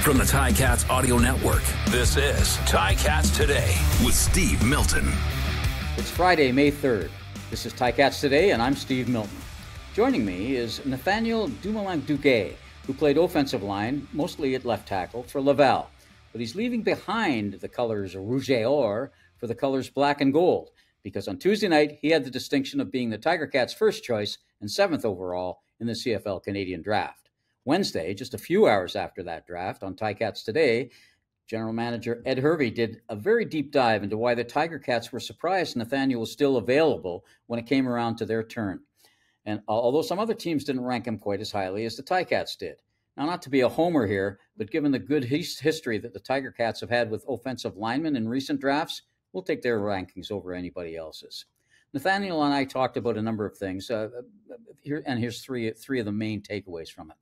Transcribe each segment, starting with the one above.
From the Ticats Audio Network, this is Ticats Today with Steve Milton. It's Friday, May 3rd. This is Ticats Today, and I'm Steve Milton. Joining me is Nathaniel Dumoulin-Duguay, who played offensive line, mostly at left tackle, for Laval. But he's leaving behind the colors rouge et or for the colors black and gold, because on Tuesday night, he had the distinction of being the Tiger Cats' first choice and 7th overall in the CFL Canadian Draft. Wednesday, just a few hours after that draft, on Ticats Today, General Manager Ed Hervey did a very deep dive into why the Tiger Cats were surprised Nathaniel was still available when it came around to their turn. And although some other teams didn't rank him quite as highly as the Ticats did. Now, not to be a homer here, but given the good history that the Tiger Cats have had with offensive linemen in recent drafts, we'll take their rankings over anybody else's. Nathaniel and I talked about a number of things, here's three of the main takeaways from it.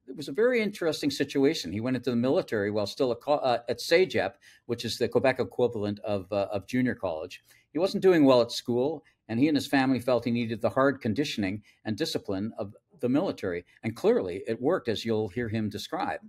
It was a very interesting situation. He went into the military while still at CEGEP, which is the Quebec equivalent of junior college. He wasn't doing well at school, and he and his family felt he needed the hard conditioning and discipline of the military. And clearly it worked, as you'll hear him describe.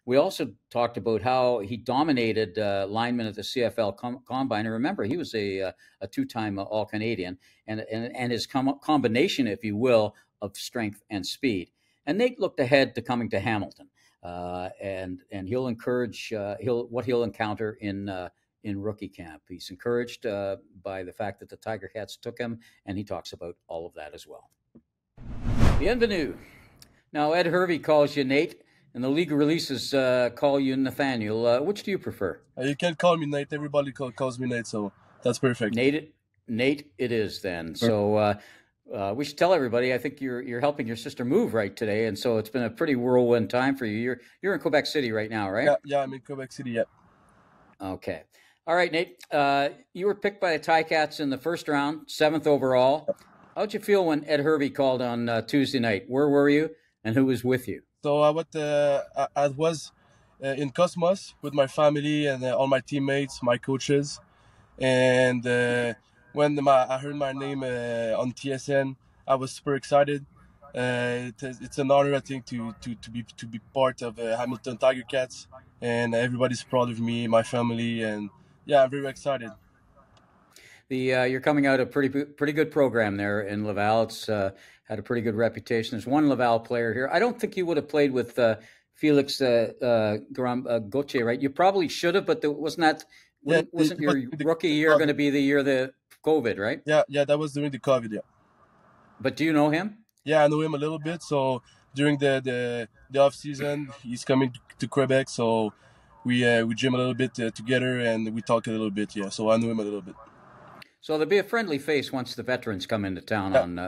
We also talked about how he dominated linemen at the CFL Combine. And remember, he was a two-time All-Canadian, and his combination, if you will, of strength and speed. And Nate looked ahead to coming to Hamilton, and he'll encourage what he'll encounter in rookie camp. He's encouraged by the fact that the Tiger Cats took him, and he talks about all of that as well. Bienvenue. Now, Ed Hervey calls you Nate, and the league releases call you Nathaniel. Which do you prefer? You can't call me Nate. Everybody calls me Nate, so that's perfect. Nate it is then. So we should tell everybody, I think you're helping your sister move right today, and so it's been a pretty whirlwind time for you. You're in Quebec City right now, right? Yeah, I'm in Quebec City, yeah. Okay. All right, Nate. You were picked by the Ticats in the first round, 7th overall. How'd you feel when Ed Hervey called on Tuesday night? Where were you, and who was with you? So I was in Cosmos with my family and all my teammates, my coaches, and when I heard my name on TSN, I was super excited. It's an honor, I think, to be part of Hamilton Tiger Cats, and everybody's proud of me, my family, and yeah, I'm very excited. You're coming out of a pretty good program there in Laval. It's had a pretty good reputation. There's one Laval player here. I don't think you would have played with Felix Gauthier, right? You probably should have, but wasn't your rookie year going to be the year the COVID, right? Yeah, that was during the COVID, yeah. But do you know him? Yeah, I know him a little bit. So during the off season, he's coming to Quebec, so we gym a little bit together and we talk a little bit. Yeah, so I know him a little bit. So there'll be a friendly face once the veterans come into town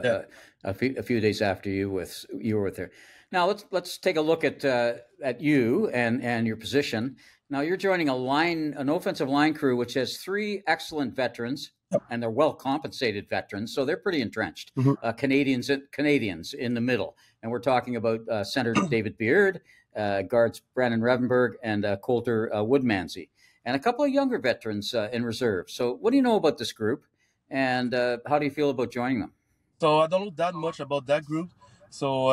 a few days after you were with her. Now let's take a look at you and your position. Now you're joining an offensive line crew which has 3 excellent veterans, and they're well compensated veterans, so they're pretty entrenched. Mm-hmm. Canadians in the middle, and we're talking about center David Beard, guards Brandon Revenberg, and Coulter Woodmansey, and a couple of younger veterans in reserve. So what do you know about this group, and how do you feel about joining them? So I don't know that much about that group. So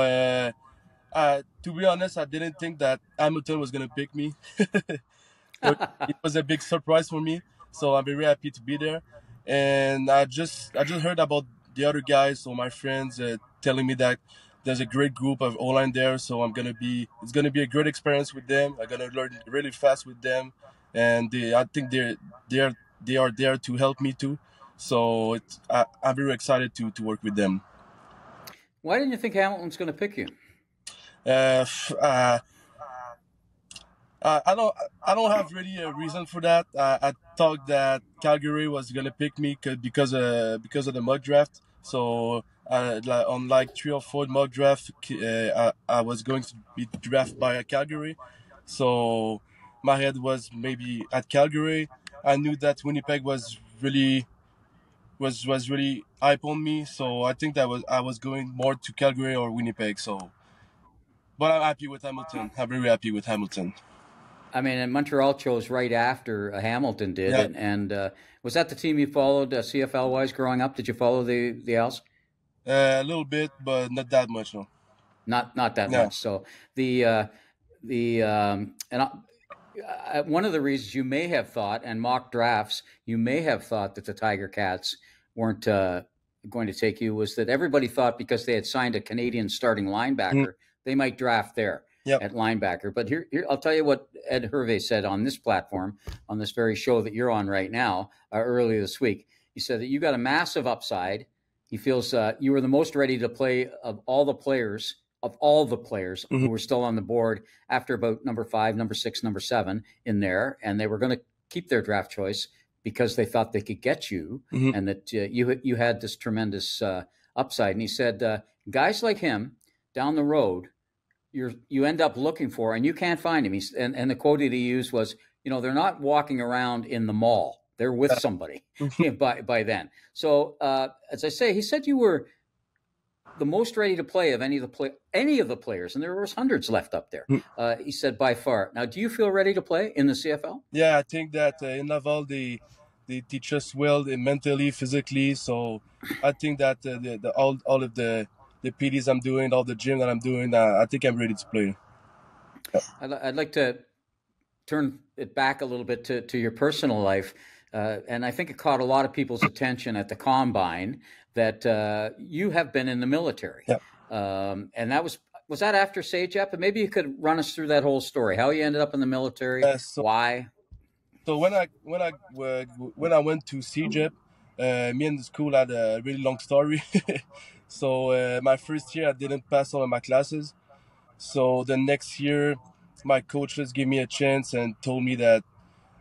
to be honest, I didn't think that Hamilton was going to pick me. It was a big surprise for me. So I'm very happy to be there. And I just heard about the other guys, so my friends telling me that there's a great group of O-line there. So it's gonna be a great experience with them. I'm gonna learn really fast with them, and I think they are there to help me too. So I'm very excited to work with them. Why didn't you think Hamilton's going to pick you? I don't have really a reason for that. I thought that Calgary was gonna pick me because of the mock draft. So on like 3 or 4 mock draft, I was going to be drafted by Calgary. So my head was maybe at Calgary. I knew that Winnipeg was really hype on me. So I think I was going more to Calgary or Winnipeg. So, but I'm happy with Hamilton. I'm very happy with Hamilton. I mean, and Montreal chose right after Hamilton did, Yeah. and was that the team you followed CFL-wise growing up? Did you follow the Owls? A little bit, but not that much, no. Not that No. much. So the one of the reasons you may have thought, and mock drafts, you may have thought that the Tiger Cats weren't going to take you, was that everybody thought because they had signed a Canadian starting linebacker, they might draft there at linebacker. But here, I'll tell you what Ed Hervey said on this platform, on this very show that you're on right now, earlier this week. He said that you got a massive upside. He feels you were the most ready to play of all the players who were still on the board after about number 5, number 6, number 7 in there, and they were going to keep their draft choice because they thought they could get you, and that you had this tremendous upside. And he said, guys like him down the road, you end up looking for, and you can't find him. And the quote that he used was, they're not walking around in the mall. They're with somebody by then. So as I say, he said you were the most ready to play of any of the players, and there was hundreds left up there. He said by far. Now, do you feel ready to play in the CFL? Yeah, I think that in Laval they teach us well mentally, physically. So I think that all of the PDs I'm doing, all the gym that I'm doing, I think I'm ready to play. Yeah. I'd like to turn it back a little bit to your personal life. And I think it caught a lot of people's attention at the Combine that you have been in the military. Yeah. And that was that after CEGEP? And maybe you could run us through that whole story, how you ended up in the military, why? So when I went to CEGEP, me and the school had a really long story. So my first year I didn't pass all of my classes. So the next year my coaches gave me a chance and told me that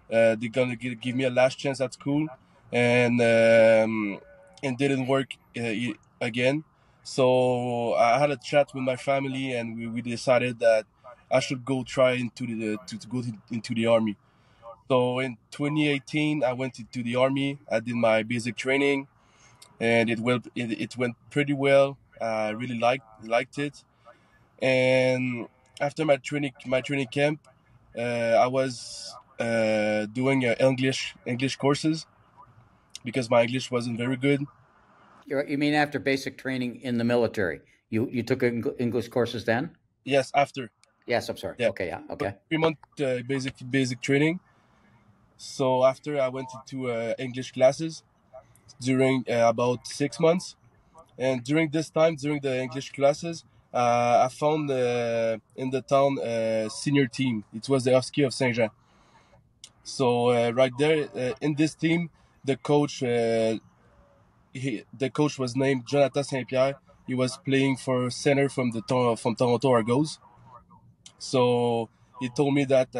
they're gonna give me a last chance at school, and didn't work again. So I had a chat with my family, and we decided that I should go try into the army. So in 2018, I went into the army. I did my basic training, and it went pretty well. I really liked it, and after my training camp, I was doing English courses because my English wasn't very good. You mean after basic training in the military? You took English courses then? Yes, after. Yes, I'm sorry. Yeah. Okay, yeah, okay. 3-month basic training. So after I went into English classes during about 6 months, and during the English classes, I found in the town senior team. It was the Epsiode of Saint-Jean. So right there in this team, the coach was named Jonathan Saint-Pierre. He was playing for center from Toronto Argos. So he told me that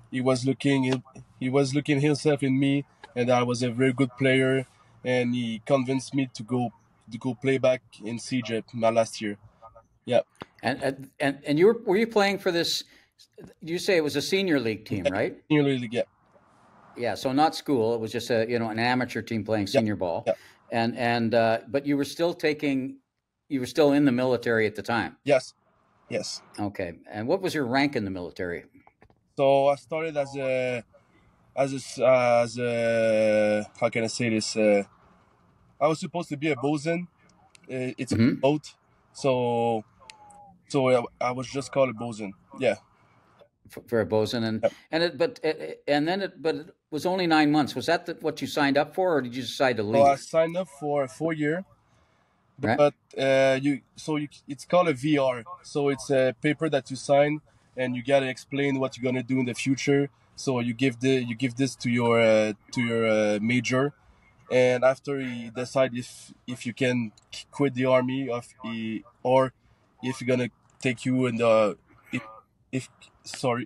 he was looking himself in me, and I was a very good player, and he convinced me to go play back in CEGEP my last year. Yeah. And were you playing for this? You say it was a senior league team, right? Senior league, yeah. Yeah, so not school. It was just an amateur team playing senior ball. Yeah. And but you were still in the military at the time. Yes. Okay. And what was your rank in the military? So I started as a how can I say this? I was supposed to be a bosun. It's a boat. So I was just called a bosun. Yeah. For a bosun, but it was only 9 months. Was that what you signed up for, or did you decide to leave? Well, I signed up for a 4-year, but it's called a VR. So it's a paper that you sign, and you gotta explain what you're gonna do in the future. So you give this to your major, and after he decide if you can quit the army, or if you're gonna take you in the so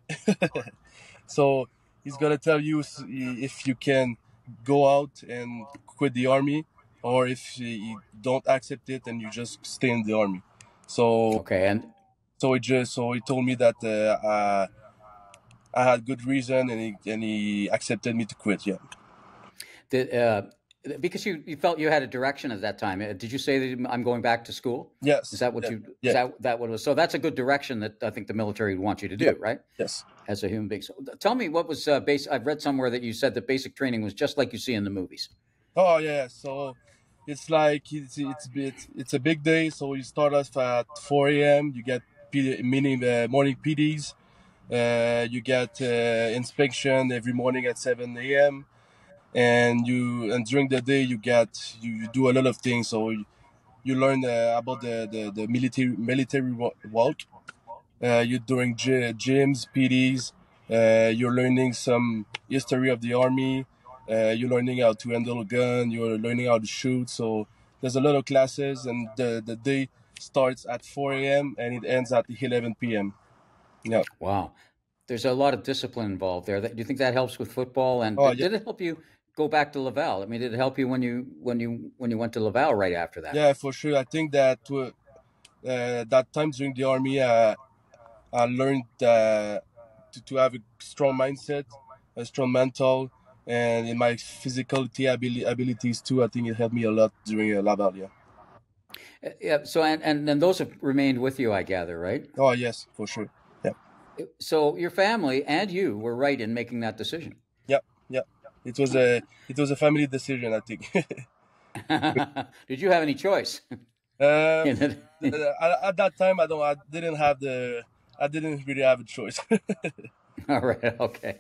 he's gonna tell you if you can go out and quit the army, or if you don't accept it and you just stay in the army. So okay, and so he told me that I had good reason, and he accepted me to quit. Yeah. Because you felt you had a direction at that time. Did you say that I'm going back to school? Yes. Is that what you? Yeah. Is that what it was? So that's a good direction that I think the military would want you to do, right? Yes. As a human being. So tell me, what was basic? I've read somewhere that you said that basic training was just like you see in the movies. Oh yeah. So it's like it's a big day. So you start off at 4 a.m. You get morning PDs. You get inspection every morning at 7 a.m. and during the day you do a lot of things. So you learn about the military walk. You're doing gyms, PDs. You're learning some history of the army. You're learning how to handle a gun. You're learning how to shoot. So there's a lot of classes, and the day starts at 4 a.m. and it ends at 11 p.m. Yeah. Wow. There's a lot of discipline involved there. Do you think that helps with football? And Oh yeah. did it help you go back to Laval? I mean, did it help you when you went to Laval right after that? Yeah, for sure. I think that that time during the army, I learned to have a strong mindset, a strong mental, and in my physicality abilities too. I think it helped me a lot during Laval. Yeah. Yeah. So and those have remained with you, I gather, right? Oh yes, for sure. Yeah. So your family and you were right in making that decision. Yeah. Yeah. It was a family decision, I think. Did you have any choice? At that time, I didn't really have a choice. All right. Okay.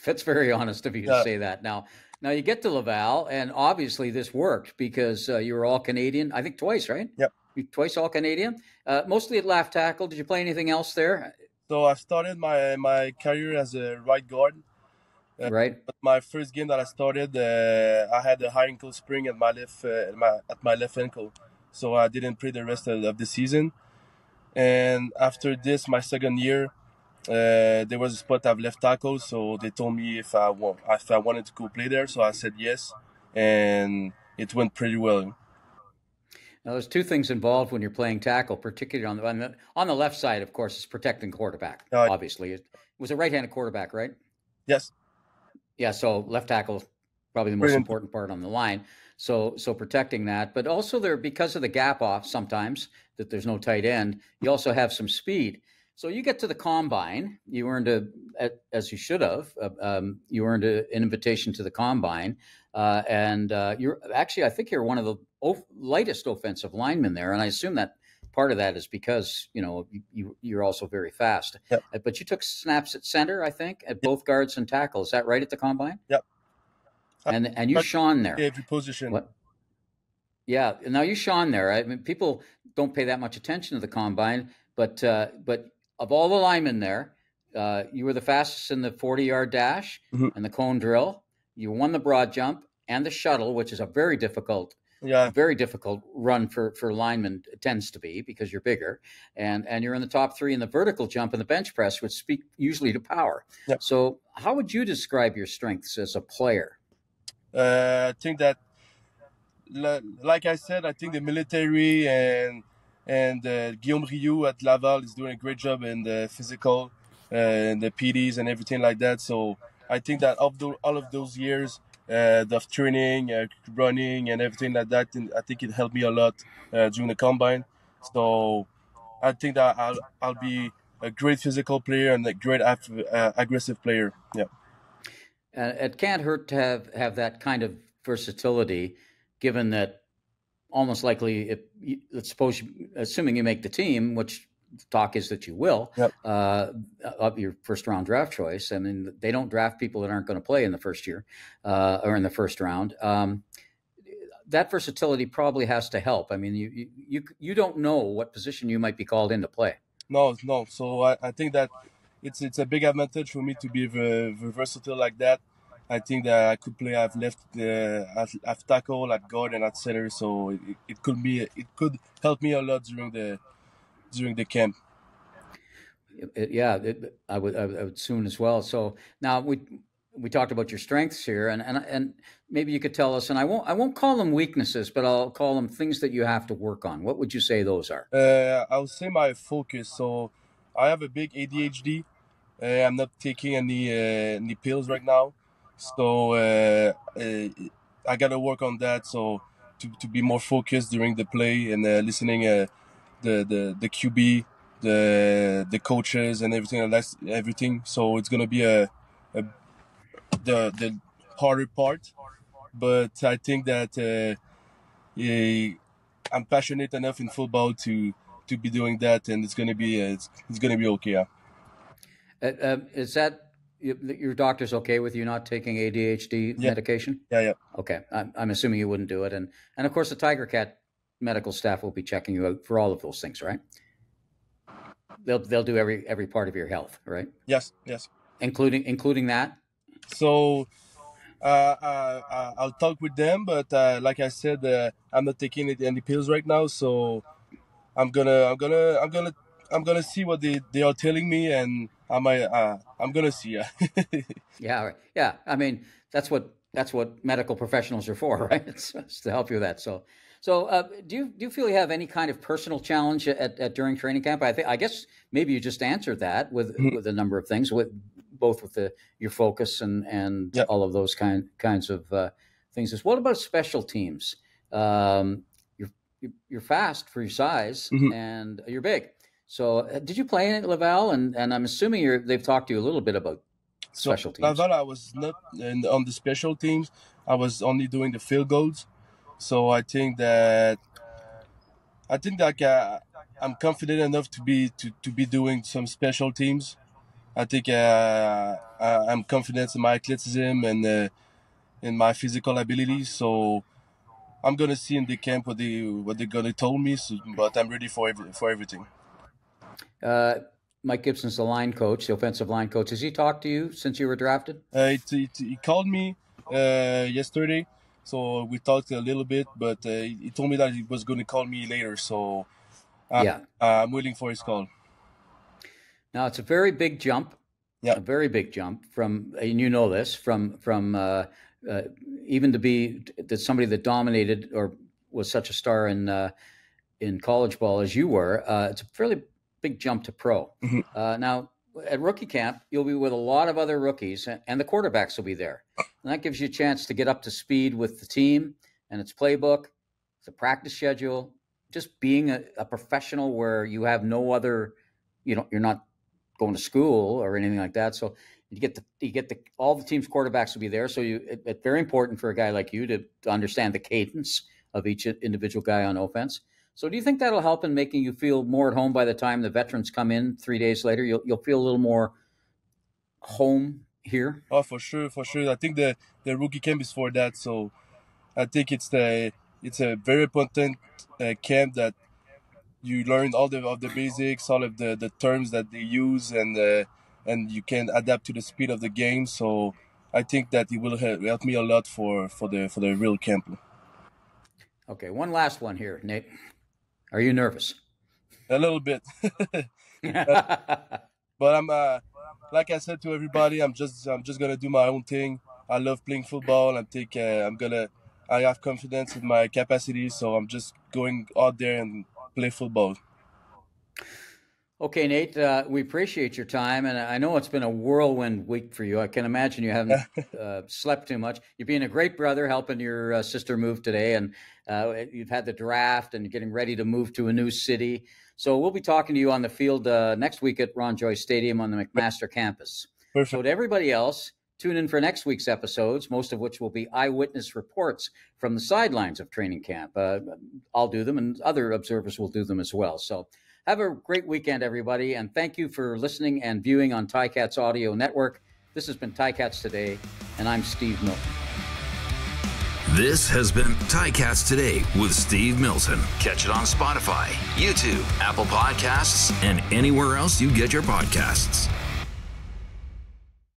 That's very honest of you to say that. Now you get to Laval, and obviously this worked because you were all Canadian. I think twice, right? Yep. Twice all Canadian. Mostly at left tackle. Did you play anything else there? So I started my career as a right guard. Right. But my first game that I started, I had a high ankle sprain at my left ankle, so I didn't play the rest of the season. And after this, my second year, there was a spot I've left tackle, so they told me if I wanted to go play there. So I said yes, and it went pretty well. Now, there's two things involved when you're playing tackle, particularly on the left side. Of course, it's protecting quarterback. Obviously, it was a right-handed quarterback, right? Yes. Yeah. So left tackle, probably the most important part on the line. So protecting that, but also because of the gap off sometimes that there's no tight end. You also have some speed. So you get to the combine. You earned as you should have. You earned an invitation to the combine, and you're actually, I think you're one of the lightest offensive linemen there, and I assume that part of that is because you're also very fast. Yep. But you took snaps at center, I think, at both guards and tackle. Is that right at the combine? Yep. And you shone there. Every position. What? Yeah. Now you shone there. I mean, people don't pay that much attention to the combine, but of all the linemen there, you were the fastest in the 40-yard dash and the cone drill. You won the broad jump and the shuttle, which is a very difficult run for linemen. It tends to be because you're bigger, and you're in the top 3 in the vertical jump and the bench press, which speak usually to power. Yep. So how would you describe your strengths as a player? I think that, like I said, I think the military and Guillaume Rioux at Laval is doing a great job in the physical, and the PDs and everything like that. So I think that all of those years of training, running, and everything like that, I think it helped me a lot during the combine. So I think that I'll be a great physical player and a great aggressive player. Yeah. It can't hurt to have that kind of versatility, given that almost likely, let's suppose, assuming you make the team, which talk is that you will, yep. Of your first round draft choice. I mean, they don't draft people that aren't going to play in the first year or in the first round. That versatility probably has to help. I mean, you don't know what position you might be called in to play. No. So I think that it's a big advantage for me to be versatile like that. I think that I could play. I've left at tackle, at guard, and at center. So it could help me a lot during the camp. I would soon as well. So now we talked about your strengths here, and maybe you could tell us. And I won't call them weaknesses, but I'll call them things that you have to work on. What would you say those are? I would say my focus. So I have a big ADHD. I'm not taking any pills right now, so I gotta work on that. So to be more focused during the play and listening the QB, the coaches and everything. So it's gonna be the harder part, but I think that I'm passionate enough in football to to be doing that, and it's gonna be it's gonna be okay. Is that your doctor's okay with you not taking ADHD medication? Yeah. Okay, I'm assuming you wouldn't do it, and of course the Tiger Cat medical staff will be checking you out for all of those things, right? They'll do every part of your health, right? Yes, including that. So I'll talk with them, but like I said, I'm not taking any pills right now, so I'm gonna see what they are telling me, and I'm gonna see. Yeah, right. Yeah. I mean, that's what medical professionals are for, right? It's to help you with that. So do you feel you have any kind of personal challenge at during training camp? I guess maybe you just answered that with a number of things, with your focus and all of those kinds of things. What about special teams? You're fast for your size, and you're big. So did you play at Laval? And I'm assuming they've talked to you a little bit about special teams. Laval, I was not on the special teams. I was only doing the field goals. So I think that I'm confident enough to be doing some special teams. I think I'm confident in my athleticism and in my physical abilities. So I'm gonna see in the camp what they're gonna tell me. But I'm ready for everything. Mike Gibson's the line coach, the offensive line coach. Has he talked to you since you were drafted? He called me yesterday. So we talked a little bit, but he told me that he was going to call me later. So I'm waiting for his call. Now, it's a very big jump. Yeah. A very big jump from, and you know this, from even to be somebody that dominated or was such a star in college ball as you were. It's a fairly big jump to pro. Now, at rookie camp, you'll be with a lot of other rookies, and the quarterbacks will be there. And that gives you a chance to get up to speed with the team and its playbook, the practice schedule, just being a professional where you have no other, you're not going to school or anything like that. So you get all the team's quarterbacks will be there. So it's very important for a guy like you to understand the cadence of each individual guy on offense. So do you think that'll help in making you feel more at home by the time the veterans come in 3 days later? You'll feel a little more home here? Oh, for sure. I think the rookie camp is for that. So I think it's a very important camp that you learn all of the basics, all of the terms that they use, and you can adapt to the speed of the game. So I think that it will help me a lot for the real camp. Okay, one last one here, Nate. Are you nervous? A little bit. But I'm like I said to everybody, I'm just gonna do my own thing. I love playing football. I have confidence in my capacity, so I'm just going out there and play football. Okay, Nate, we appreciate your time, and I know it's been a whirlwind week for you. I can imagine you haven't slept too much. You're being a great brother, helping your sister move today, and you've had the draft and getting ready to move to a new city. So we'll be talking to you on the field next week at Ron Joyce Stadium on the McMaster campus. Perfect. So to everybody else, tune in for next week's episodes, most of which will be eyewitness reports from the sidelines of training camp. I'll do them, and other observers will do them as well. So have a great weekend, everybody, and thank you for listening and viewing on Ticats Audio Network. This has been Ticats Today, and I'm Steve Milton. This has been Ticats Today with Steve Milton. Catch it on Spotify, YouTube, Apple Podcasts, and anywhere else you get your podcasts.